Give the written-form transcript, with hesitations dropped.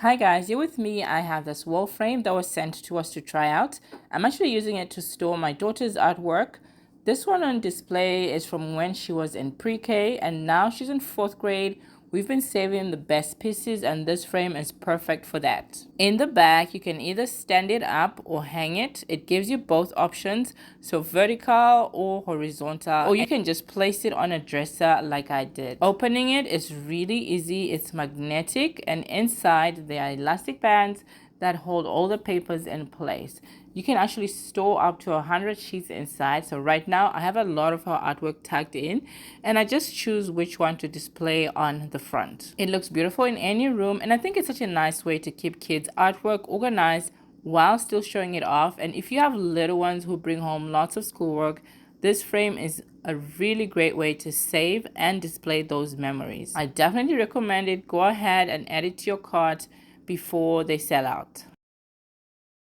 Hi guys, you're with me. I have this wall frame that was sent to us to try out. I'm actually using it to store my daughter's artwork. This one on display is from when she was in pre-K and now she's in 4th grade. We've been saving the best pieces and this frame is perfect for that. In the back, you can either stand it up or hang it. It gives you both options, so vertical or horizontal, or you can just place it on a dresser like I did. Opening it is really easy. It's magnetic and inside there are elastic bands that hold all the papers in place. You can actually store up to 100 sheets inside. So right now I have a lot of her artwork tagged in and I just choose which one to display on the front. It looks beautiful in any room and I think it's such a nice way to keep kids' artwork organized while still showing it off. And if you have little ones who bring home lots of schoolwork, this frame is a really great way to save and display those memories. I definitely recommend it. Go ahead and add it to your cart before they sell out.